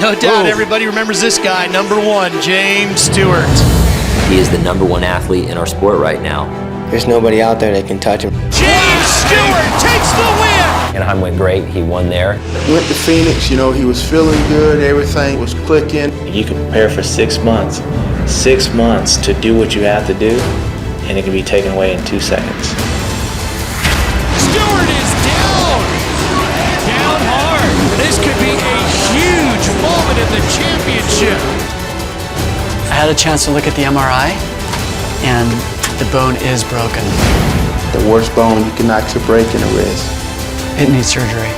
No doubt everybody remembers this guy, number 1, James Stewart. He is the number 1 athlete in our sport right now. There's nobody out there that can touch him. James Stewart takes the win! Anaheim went great. He won there. Went to Phoenix, he was feeling good, everything was clicking. You can prepare for 6 months. 6 months to do what you have to do, and it can be taken away in 2 seconds. Stewart is down! Down hard. This could be a huge moment in the championship. I had a chance to look at the MRI, and the bone is broken. The worst bone you can actually break in a wrist. It needs surgery.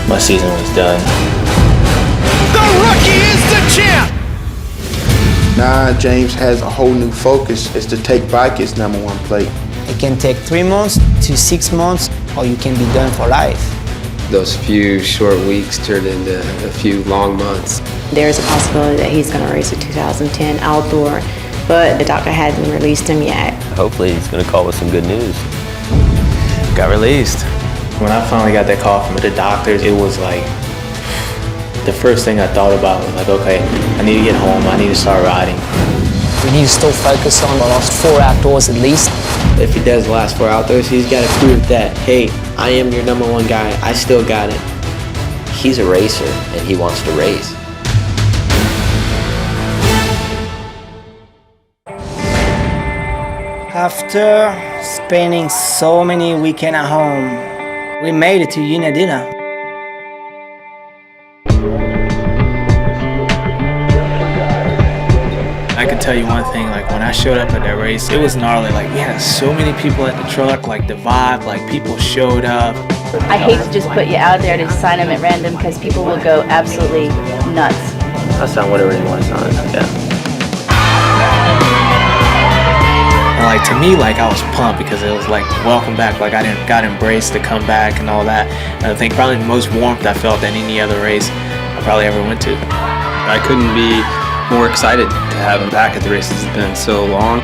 My season was done. The rookie is the champ! Now James has a whole new focus, is to take back his number 1 plate. It can take 3 months to 6 months, or you can be done for life. Those few short weeks turned into a few long months. There's a possibility that he's going to race a 2010 outdoor, but the doctor hasn't released him yet. Hopefully he's going to call with some good news. Got released. When I finally got that call from the doctors, it was like, the first thing I thought about was like, okay, I need to get home, I need to start riding. We need to still focus on the last 4 outdoors at least. If he does the last 4 outdoors, he's got to prove that, hey, I am your number 1 guy, I still got it. He's a racer, and he wants to race. After spending so many weekends at home, we made it to Unadilla. I can tell you one thing, like when I showed up at that race, it was gnarly. Like we had so many people at the truck, like the vibe, like people showed up. I hate to just put you out there to sign them at random because people will go absolutely nuts. I'll sign whatever you want to sign, yeah. And like to me, like I was pumped because it was like welcome back. Like I got embraced to come back and all that. And I think probably the most warmth I felt than any other race I probably ever went to. I couldn't be more excited to have him back at the races. It's been so long.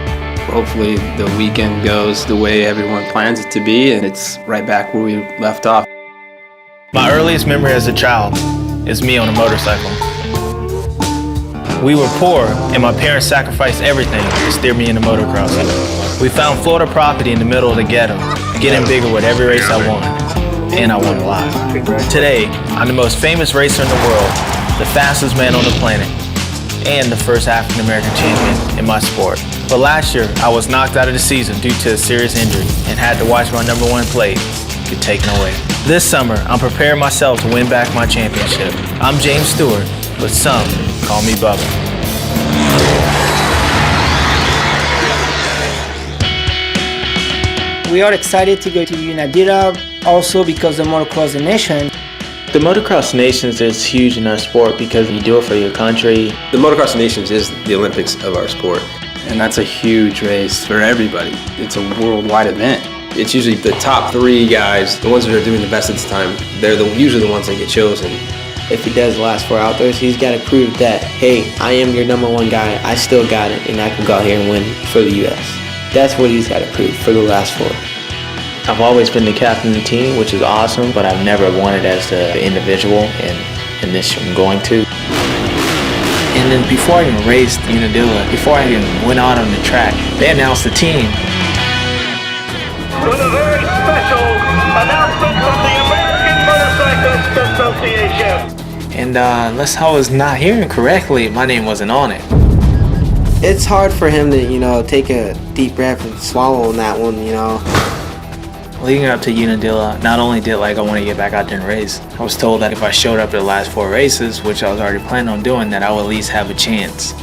Hopefully the weekend goes the way everyone plans it to be, and it's right back where we left off. My earliest memory as a child is me on a motorcycle. We were poor, and my parents sacrificed everything to steer me into motocross. We found Florida property in the middle of the ghetto, getting bigger with every race I won, and I won a lot. Today, I'm the most famous racer in the world, the fastest man on the planet, and the first African-American champion in my sport. But last year, I was knocked out of the season due to a serious injury and had to watch my number 1 plate get taken away. This summer, I'm preparing myself to win back my championship. I'm James Stewart, but some call me Bubba. We are excited to go to Unadilla, also because the Motocross Nation. The Motocross Nations is huge in our sport because you do it for your country. The Motocross Nations is the Olympics of our sport, and that's a huge race for everybody. It's a worldwide event. It's usually the top 3 guys, the ones that are doing the best at the time, they're usually the ones that get chosen. If he does the last 4 outdoors, he's got to prove that, hey, I am your number 1 guy, I still got it, and I can go out here and win for the U.S. That's what he's got to prove for the last 4. I've always been the captain of the team, which is awesome, but I've never won it as the individual, and this I'm going to. And then before I even raced Unadilla, before I even went out on the track, they announced the team. With a very special announcement from the American Motorcyclists Association. And unless I was not hearing correctly, my name wasn't on it. It's hard for him to, take a deep breath and swallow on that one, Leading up to Unadilla, not only did I want to get back out there and race, I was told that if I showed up at the last 4 races, which I was already planning on doing, that I would at least have a chance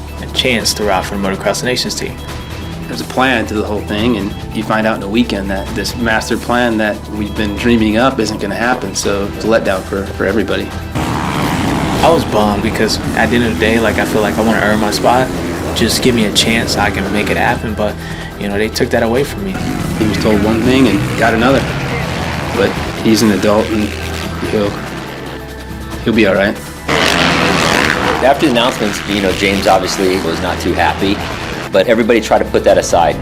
to ride for the Motocross Nations team. There's a plan to the whole thing, and you find out in a weekend that this master plan that we've been dreaming up isn't going to happen, so it's a letdown for everybody. I was bummed because at the end of the day, I feel like I want to earn my spot. Just give me a chance, I can make it happen, but they took that away from me. He was told one thing and got another, but he's an adult and he'll be all right. After the announcements, James obviously was not too happy, but everybody tried to put that aside.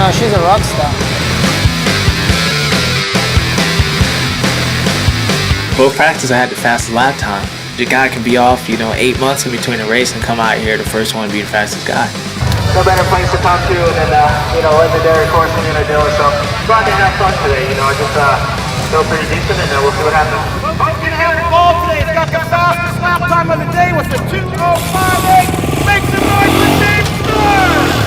No, she's a rock star. Both practices I had the fastest lap time. The guy can be off, 8 months in between a race and come out here the first one to be the fastest guy. No better place to talk to than, legendary coursing in a deal. So glad to have fun today. I just feel pretty decent, and we'll see what happens. Pumpkin has the ball today. It's got the fastest lap time of the day with the 2:05.8. Make some noise for James Stewart!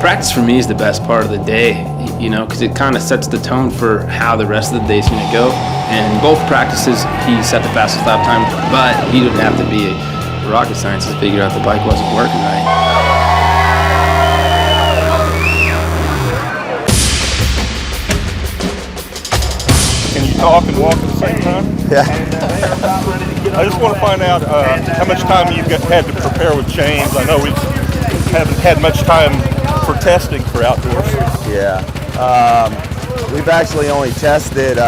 Practice for me is the best part of the day, because it kind of sets the tone for how the rest of the day's going to go. And both practices, he set the fastest lap time, but he didn't have to be rocket science to figure out the bike wasn't working right. Can you talk and walk at the same time? Yeah. I just want to find out how much time you've had to prepare with James. I know we haven't had much time for testing for outdoors. Yeah. We've actually only tested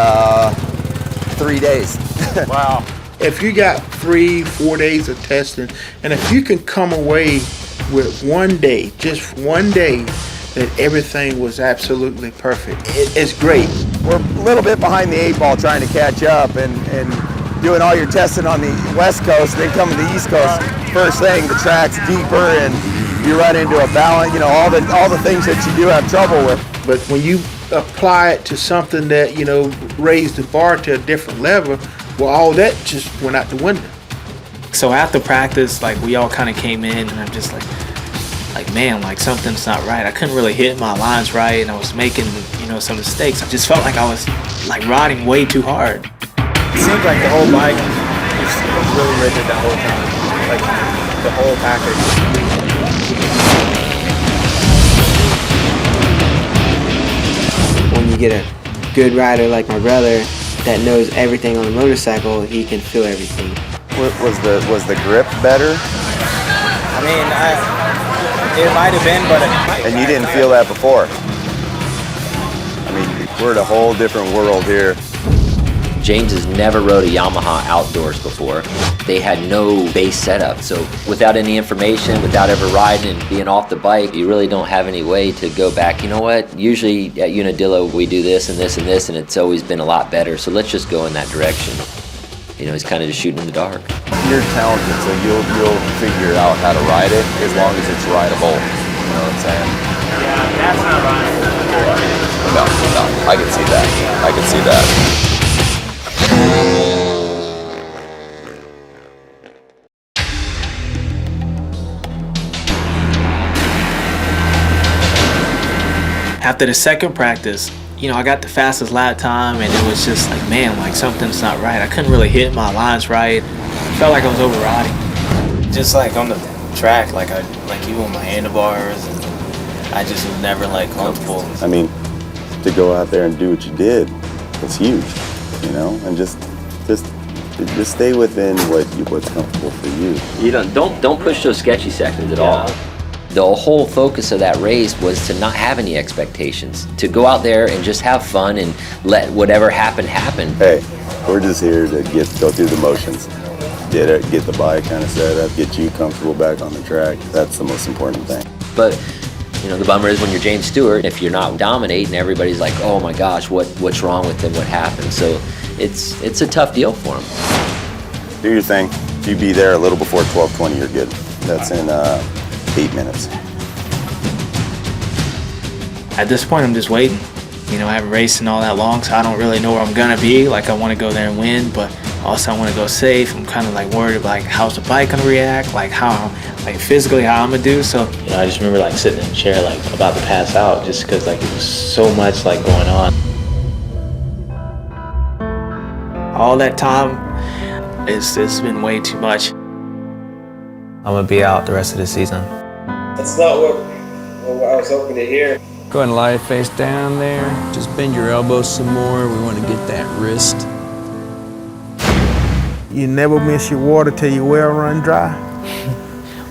3 days. Wow. If you got 3-4 days of testing, and if you can come away with one day, just one day, that everything was absolutely perfect, it's great. We're a little bit behind the 8 ball trying to catch up and doing all your testing on the West Coast, then coming to the East Coast. First thing, the track's deeper and you run into a balance, all the things that you do have trouble with. But when you apply it to something that, raised the bar to a different level, well, all that just went out the window. So after practice, we all kind of came in, and I'm just man, something's not right. I couldn't really hit my lines right, and I was making, some mistakes. I just felt like I was riding way too hard. It seems like the whole bike was really rigid the whole time, the whole package. When you get a good rider like my brother that knows everything on a motorcycle, he can feel everything. Was the grip better? I mean, it might have been, but And you didn't feel that before? I mean, we're in a whole different world here. James has never rode a Yamaha outdoors before. They had no base setup, so without any information, without ever riding and being off the bike, you really don't have any way to go back. You know what? Usually at Unadilla we do this and this and this, and it's always been a lot better, so let's just go in that direction. He's kind of just shooting in the dark. You're talented, so you'll figure out how to ride it as long as it's rideable. You know what I'm saying? Yeah, that's not right. No, I can see that. I can see that. After the second practice, I got the fastest lap time, and it was just man, something's not right. I couldn't really hit my lines right. I felt like I was overriding. Just on the track, even with my handlebars, and I just was never comfortable. I mean, to go out there and do what you did, it's huge, and just stay within what's comfortable for you. Don't push those sketchy seconds at all. The whole focus of that race was to not have any expectations, to go out there and just have fun and let whatever happen happen. Hey, we're just here to go through the motions, get the bike kind of set up, get you comfortable back on the track. That's the most important thing. But the bummer is when you're James Stewart, if you're not dominating, everybody's like, oh my gosh, what's wrong with him? What happened? So it's a tough deal for him. Do your thing. If you be there a little before 12:20, you're good. That's in 8 minutes. At this point, I'm just waiting. I haven't raced in all that long, so I don't really know where I'm gonna be. I want to go there and win, but also I want to go safe. I'm kind of worried about how's the bike gonna react, how physically how I'm gonna do. So I just remember sitting in the chair about to pass out, just because it was so much going on. All that time, it's been way too much. I'm gonna be out the rest of the season. That's not what I was hoping to hear. Go ahead and lie face down there. Just bend your elbows some more. We want to get that wrist. You never miss your water till your well run dry.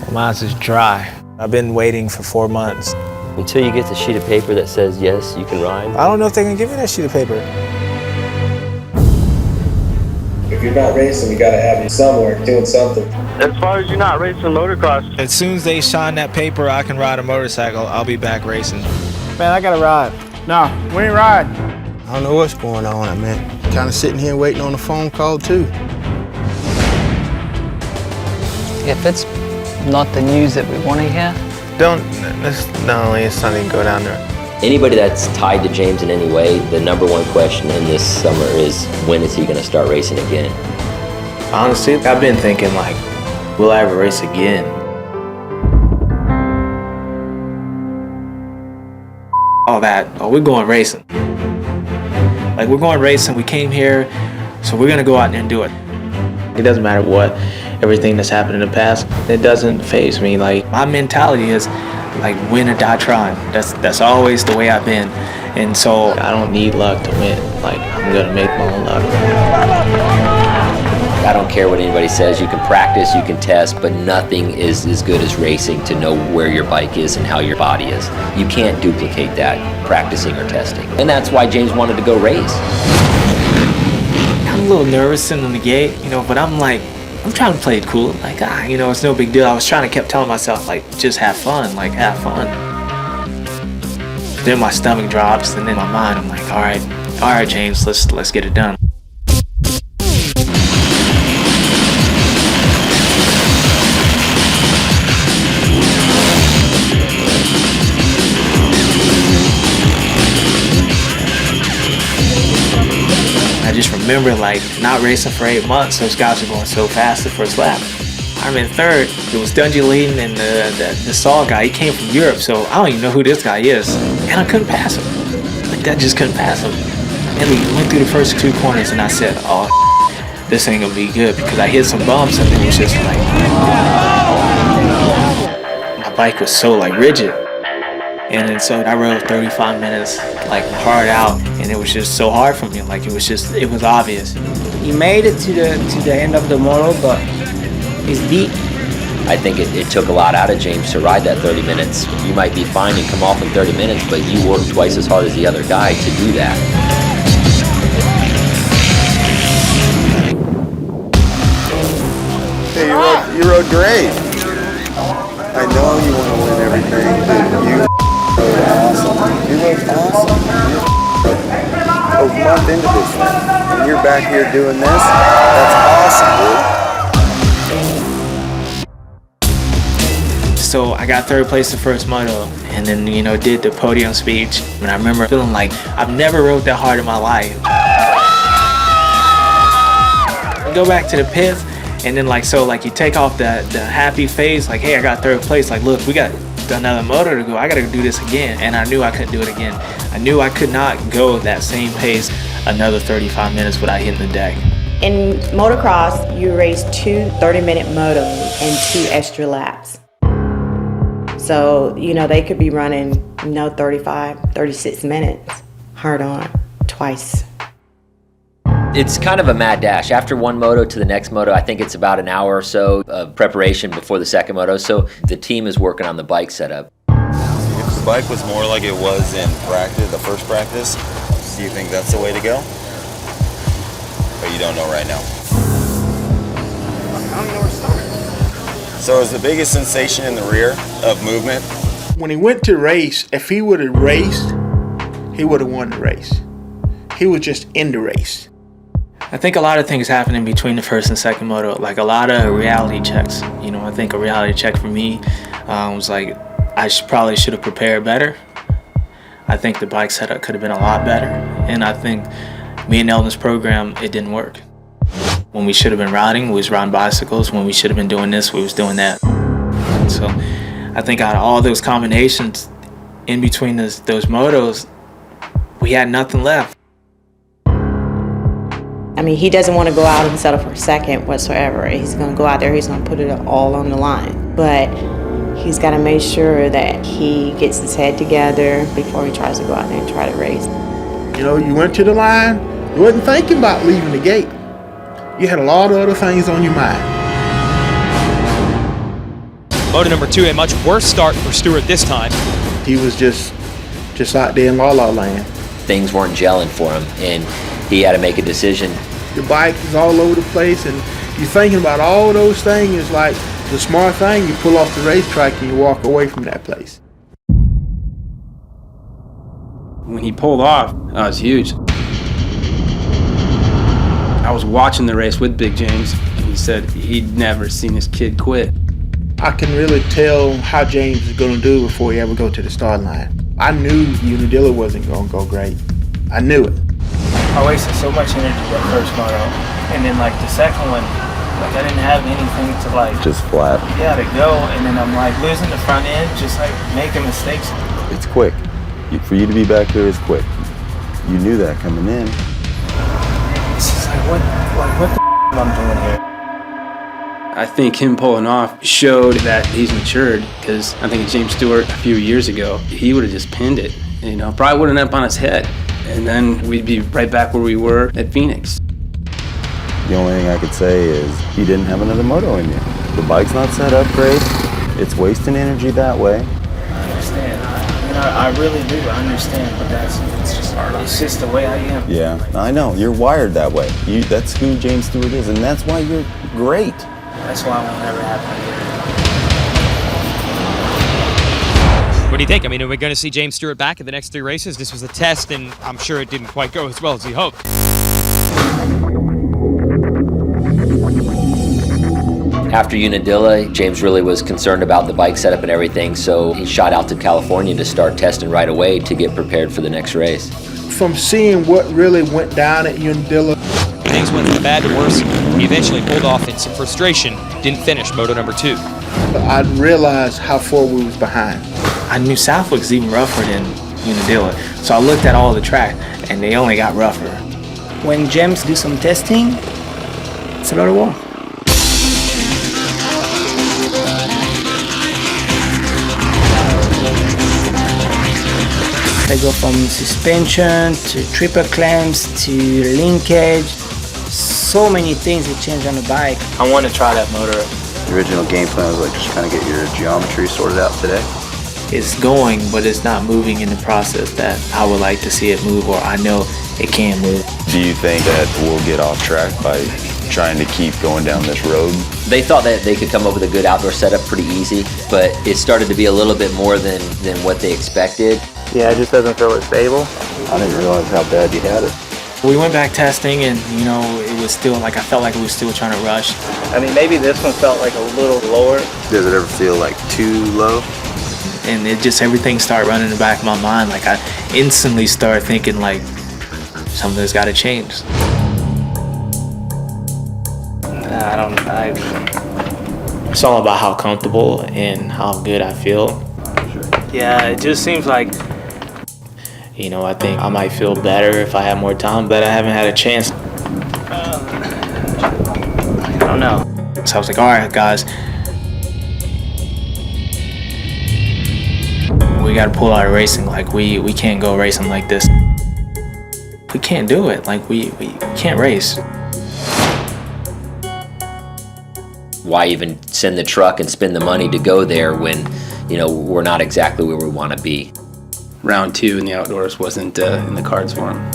Well, mine's is dry. I've been waiting for 4 months. Until you get the sheet of paper that says, yes, you can ride. I don't know if they can give me that sheet of paper. If you're not racing, you gotta have you somewhere doing something. As far as you're not racing motocross. As soon as they sign that paper, I can ride a motorcycle, I'll be back racing. Man, I gotta ride. No, we ain't riding. I don't know what's going on, man. Kind of sitting here waiting on a phone call, too. If it's not the news that we want to hear, Let's not even go down there. Anybody that's tied to James in any way, the number one question in this summer is, when is he going to start racing again? Honestly, I've been thinking, like, will I ever race again? All that, oh, we're going racing. Like, we're going racing, we came here, so we're gonna go out there and do it. It doesn't matter what, everything that's happened in the past, it doesn't faze me. Like, my mentality is, like, win or die trying. That's always the way I've been. And so I don't need luck to win. Like, I'm gonna make my own luck. I don't care what anybody says. You can practice, you can test, but nothing is as good as racing to know where your bike is and how your body is. You can't duplicate that practicing or testing. And that's why James wanted to go race. I'm a little nervous in the gate, but I'm trying to play it cool. Like, it's no big deal. I was kept telling myself, like, just have fun, have fun. Then my stomach drops, and then my mind, I'm like, all right, James, let's get it done. I just remember, like, not racing for 8 months. Those guys were going so fast the first lap. I'm in third. It was Dungey leading, and the Saul guy, he came from Europe, so I don't even know who this guy is. And I couldn't pass him. Like, I just couldn't pass him. And we went through the first 2 corners, and I said, oh, this ain't gonna be good, because I hit some bumps, and it was just like, my bike was so, like, rigid. And then so I rode 35 minutes, like, hard out, and it was just so hard for me. Like, it was obvious. You made it to the end of the moto, but it's deep. I think it took a lot out of James to ride that 30 minutes. You might be fine and come off in 30 minutes, but you worked twice as hard as the other guy to do that. Hey, you rode great. I know you want to win everything, but you rode awesome. You looked awesome. A month into this thing, and you're back here doing this. That's awesome, dude. So I got third place the first moto, and then, did the podium speech. And I remember feeling like I've never rode that hard in my life. Go back to the pits, and then you take off the happy face, like, hey, I got third place. Like, look, we got another motor to go. I got to do this again. And I knew I couldn't do it again. I knew I could not go that same pace another 35 minutes without hitting the deck. In motocross, you race 2 30-minute motos and 2 extra laps. So, they could be running, 35, 36 minutes, hard on, twice. It's kind of a mad dash. After one moto to the next moto, I think it's about an hour or so of preparation before the second moto. So the team is working on the bike setup. If the bike was more like it was in practice, the first practice, do you think that's the way to go? But you don't know right now. So is the biggest sensation in the rear of movement? When he went to race, if he would have raced, he would have won the race. He was just in the race. I think a lot of things happened in between the first and second moto, like a lot of reality checks. I think a reality check for me was like, I probably should have prepared better. I think the bike setup could have been a lot better. And I think me and Eldon's program, it didn't work. When we should have been riding, we was riding bicycles. When we should have been doing this, we was doing that. So I think out of all those combinations in between those motos, we had nothing left. He doesn't want to go out and settle for second whatsoever. He's going to go out there, he's going to put it all on the line. But he's got to make sure that he gets his head together before he tries to go out there and try to race. You went to the line, you wasn't thinking about leaving the gate. You had a lot of other things on your mind. Moto number 2, a much worse start for Stewart this time. He was just out there in La La Land. Things weren't gelling for him, and he had to make a decision. Your bike is all over the place, and You're thinking about all those things. It's like the smart thing, you pull off the racetrack and you walk away from that place. When he pulled off, it was huge. I was watching the race with Big James, and he said he'd never seen his kid quit. I can really tell how James is going to do before he ever go to the start line. I knew Unadilla wasn't going to go great. I knew it. I wasted so much energy that first moto, and then like the second one, like I didn't have anything to like Just flat. yeah to go, and then I'm like losing the front end, just like making mistakes. It's quick. For you to be back there is quick. You knew that coming in. It's just like what the am I doing here? I think him pulling off showed that he's matured, because I think James Stewart a few years ago, he would have just pinned it. You know, probably wouldn't end up on his head, and then we'd be right back where we were at Phoenix. The only thing I could say is he didn't have another moto in you. The bike's not set up great. It's wasting energy that way. I understand. I really do. I understand, but it's just the way I am. Yeah, I know. You're wired that way. That's who James Stewart is, and that's why you're great. That's why I won't ever happen again. What do you think? I mean, are we going to see James Stewart back in the next 3 races? This was a test, and I'm sure it didn't quite go as well as he hoped. After Unadilla, James really was concerned about the bike setup and everything, so he shot out to California to start testing right away to get prepared for the next race. From seeing what really went down at Unadilla, Things went from bad to worse. He eventually pulled off in some frustration, didn't finish moto number 2. I realized how far we was behind. I knew Southwick was even rougher than Unadilla, so I looked at all the track, and they only got rougher. When James do some testing, it's a lot of work. They go from suspension to triple clamps to linkage. So many things that change on the bike. I want to try that motor. The original game plan was like just kind of get your geometry sorted out today. It's going, but it's not moving in the process that I would like to see it move, or I know it can move. Do you think that we'll get off track by trying to keep going down this road? They thought that they could come up with a good outdoor setup pretty easy, but it started to be a little bit more than what they expected. Yeah, it just doesn't feel as stable. I didn't realize how bad you had it. We went back testing, and you know, it was still like I felt like we were still trying to rush. I mean, maybe this one felt like a little lower. Does it ever feel like too low? And it just, everything started running in the back of my mind. Like I instantly started thinking like something's got to change. It's all about how comfortable and how good I feel. Yeah, it just seems like, you know, I think I might feel better if I had more time, but I haven't had a chance. I don't know. So I was like, all right, guys, we got to pull out of racing. Like we can't go racing like this. We can't do it. Like we can't race. Why even send the truck and spend the money to go there when, you know, we're not exactly where we want to be? Round 2 in the outdoors wasn't in the cards for him.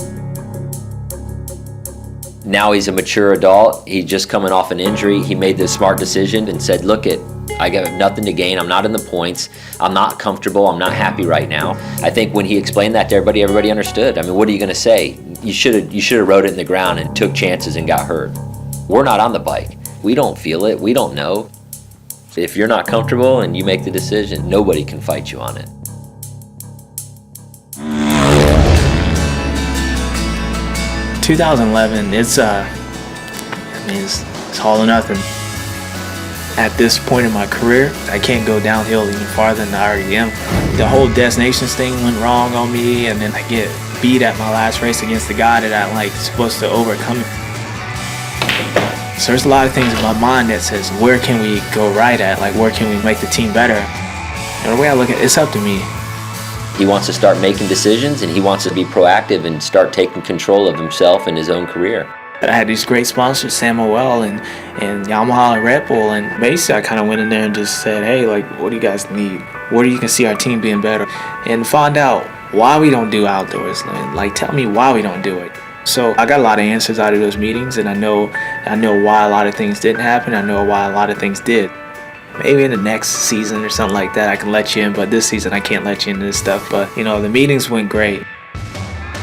Now he's a mature adult. He's just coming off an injury. He made the smart decision and said, look I got nothing to gain. I'm not in the points. I'm not comfortable. I'm not happy right now. I think when he explained that to everybody understood. I mean, what are you going to say? You should have rode it in the ground and took chances and got hurt. We're not on the bike. We don't feel it. We don't know. If you're not comfortable and you make the decision, nobody can fight you on it. 2011, it's all or nothing. At this point in my career, I can't go downhill any farther than I already am. The whole destinations thing went wrong on me, and then I get beat at my last race against the guy that I'm like supposed to overcome. So there's a lot of things in my mind that says, where can we go right at? Like, where can we make the team better? And the way I look at it, it's up to me. He wants to start making decisions, and he wants to be proactive and start taking control of himself and his own career. I had these great sponsors, Samuel and Yamaha and Red Bull, and basically I kind of went in there and just said, hey, like, what do you guys need? Where do you can see our team being better? And find out why we don't do outdoors. Like, tell me why we don't do it. So I got a lot of answers out of those meetings, and I know why a lot of things didn't happen. I know why a lot of things did. Maybe in the next season or something like that I can let you in, but this season I can't let you into this stuff. But the meetings went great.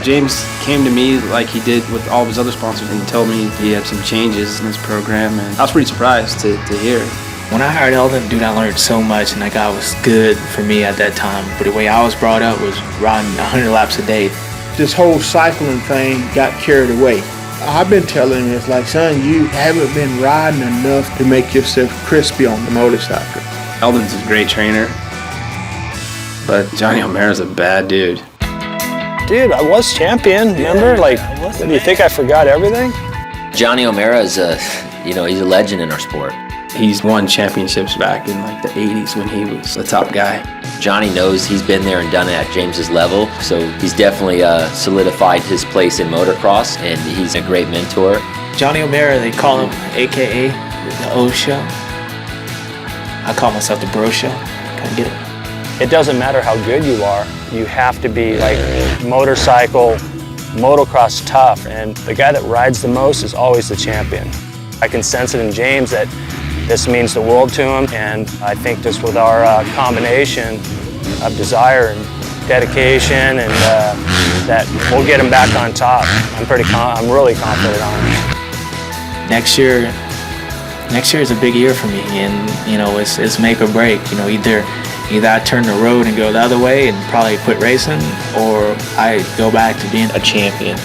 James came to me like he did with all of his other sponsors and told me he had some changes in his program, and I was pretty surprised to hear. When I hired Eldon, dude, I learned so much, and that guy was good for me at that time. But the way I was brought up was riding 100 laps a day. This whole cycling thing got carried away. I've been telling him, it's like, son, you haven't been riding enough to make yourself crispy on the motorcycle. Eldon's a great trainer, but Johnny O'Mara's a bad dude. Dude, I was champion, remember? Do you think I forgot everything? Johnny O'Mara is he's a legend in our sport. He's won championships back in the 80s when he was the top guy. Johnny knows he's been there and done it at James's level, so he's definitely solidified his place in motocross, and he's a great mentor. Johnny O'Mara, they call him AKA the O Show. I call myself the Bro Show. Kind of get it? It doesn't matter how good you are. You have to be motocross tough, and the guy that rides the most is always the champion. I can sense it in James that this means the world to him, and I think just with our combination of desire and dedication, and that we'll get him back on top. I'm really confident on it. Next year is a big year for me, and it's make or break. Either I turn the road and go the other way and probably quit racing, or I go back to being a champion.